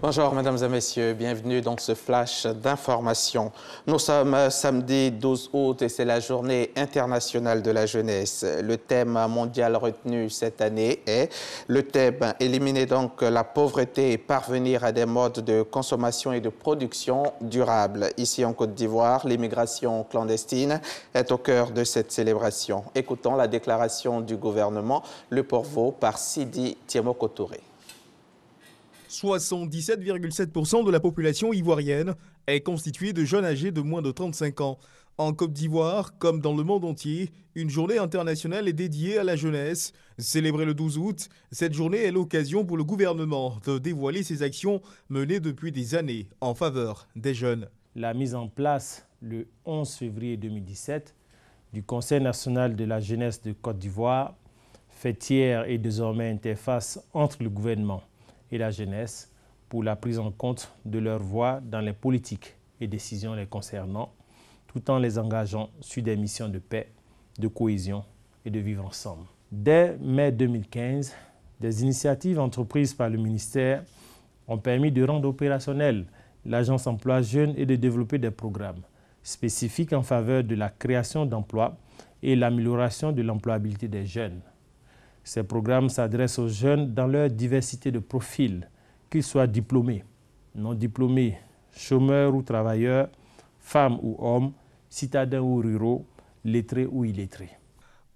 Bonjour, mesdames et messieurs. Bienvenue dans ce flash d'information. Nous sommes samedi 12 août et c'est la journée internationale de la jeunesse. Le thème mondial retenu cette année est le thème « Éliminer donc la pauvreté et parvenir à des modes de consommation et de production durables ». Ici en Côte d'Ivoire, l'immigration clandestine est au cœur de cette célébration. Écoutons la déclaration du gouvernement, le Porvo, par Sidi Tiemoko Touré. 77,7% de la population ivoirienne est constituée de jeunes âgés de moins de 35 ans. En Côte d'Ivoire, comme dans le monde entier, une journée internationale est dédiée à la jeunesse. Célébrée le 12 août, cette journée est l'occasion pour le gouvernement de dévoiler ses actions menées depuis des années en faveur des jeunes. La mise en place le 11 février 2017 du Conseil national de la jeunesse de Côte d'Ivoire fait hier et désormais interface entre le gouvernement et la jeunesse pour la prise en compte de leur voix dans les politiques et décisions les concernant, tout en les engageant sur des missions de paix, de cohésion et de vivre ensemble. Dès mai 2015, des initiatives entreprises par le ministère ont permis de rendre opérationnelle l'Agence Emploi Jeunes et de développer des programmes spécifiques en faveur de la création d'emplois et l'amélioration de l'employabilité des jeunes. Ces programmes s'adressent aux jeunes dans leur diversité de profils, qu'ils soient diplômés, non diplômés, chômeurs ou travailleurs, femmes ou hommes, citadins ou ruraux, lettrés ou illettrés.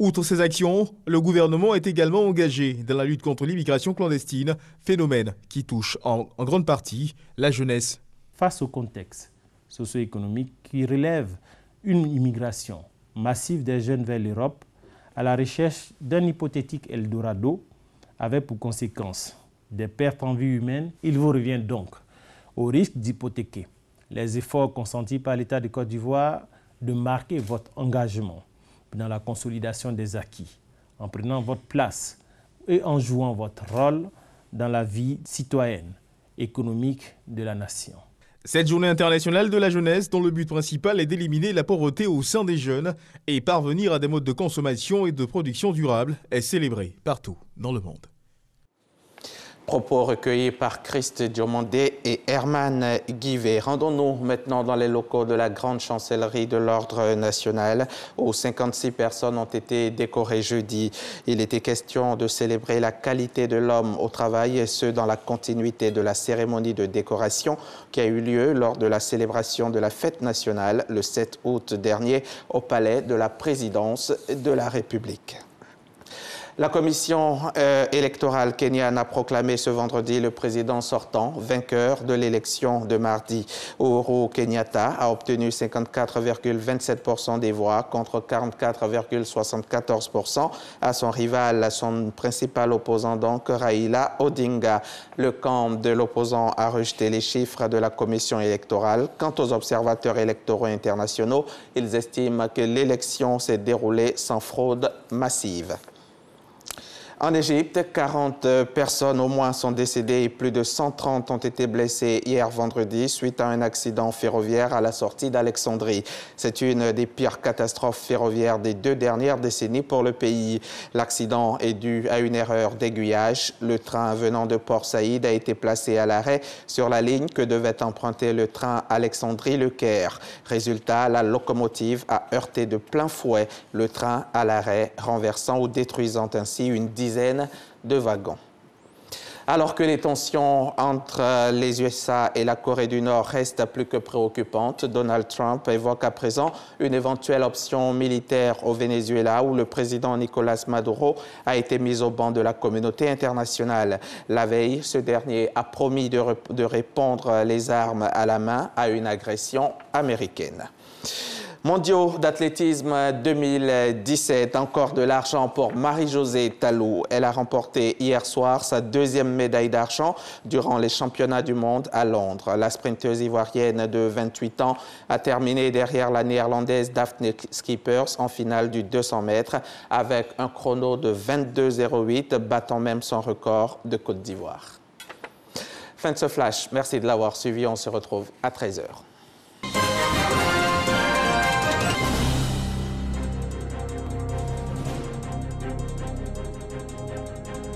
Outre ces actions, le gouvernement est également engagé dans la lutte contre l'immigration clandestine, phénomène qui touche en grande partie la jeunesse. Face au contexte socio-économique qui relève une immigration massive des jeunes vers l'Europe, à la recherche d'un hypothétique Eldorado, avec pour conséquence des pertes en vie humaine, il vous revient donc, au risque d'hypothéquer les efforts consentis par l'État de Côte d'Ivoire, de marquer votre engagement dans la consolidation des acquis, en prenant votre place et en jouant votre rôle dans la vie citoyenne, économique de la nation. Cette journée internationale de la jeunesse, dont le but principal est d'éliminer la pauvreté au sein des jeunes et parvenir à des modes de consommation et de production durables, est célébrée partout dans le monde. Propos recueillis par Christ Diomandé et Herman Guivet. Rendons-nous maintenant dans les locaux de la grande chancellerie de l'Ordre national où 56 personnes ont été décorées jeudi. Il était question de célébrer la qualité de l'homme au travail et ce dans la continuité de la cérémonie de décoration qui a eu lieu lors de la célébration de la fête nationale le 7 août dernier au palais de la présidence de la République. La commission électorale kenyane a proclamé ce vendredi le président sortant vainqueur de l'élection de mardi. Uhuru Kenyatta a obtenu 54,27% des voix contre 44,74% à son rival, son principal opposant donc Raila Odinga. Le camp de l'opposant a rejeté les chiffres de la commission électorale. Quant aux observateurs électoraux internationaux, ils estiment que l'élection s'est déroulée sans fraude massive. En Égypte, 40 personnes au moins sont décédées et plus de 130 ont été blessées hier vendredi suite à un accident ferroviaire à la sortie d'Alexandrie. C'est une des pires catastrophes ferroviaires des 2 dernières décennies pour le pays. L'accident est dû à une erreur d'aiguillage. Le train venant de Port Saïd a été placé à l'arrêt sur la ligne que devait emprunter le train Alexandrie-Le Caire. Résultat, la locomotive a heurté de plein fouet le train à l'arrêt, renversant ou détruisant ainsi une dizaine de wagons. Alors que les tensions entre les USA et la Corée du Nord restent plus que préoccupantes, Donald Trump évoque à présent une éventuelle option militaire au Venezuela où le président Nicolás Maduro a été mis au banc de la communauté internationale. La veille, ce dernier a promis de répondre les armes à la main à une agression américaine. Mondiaux d'athlétisme 2017, encore de l'argent pour Marie-Josée Talou. Elle a remporté hier soir sa 2e médaille d'argent durant les championnats du monde à Londres. La sprinteuse ivoirienne de 28 ans a terminé derrière la néerlandaise Daphne Schippers en finale du 200 mètres avec un chrono de 22,08, battant même son record de Côte d'Ivoire. Fin de ce flash. Merci de l'avoir suivi. On se retrouve à 13h.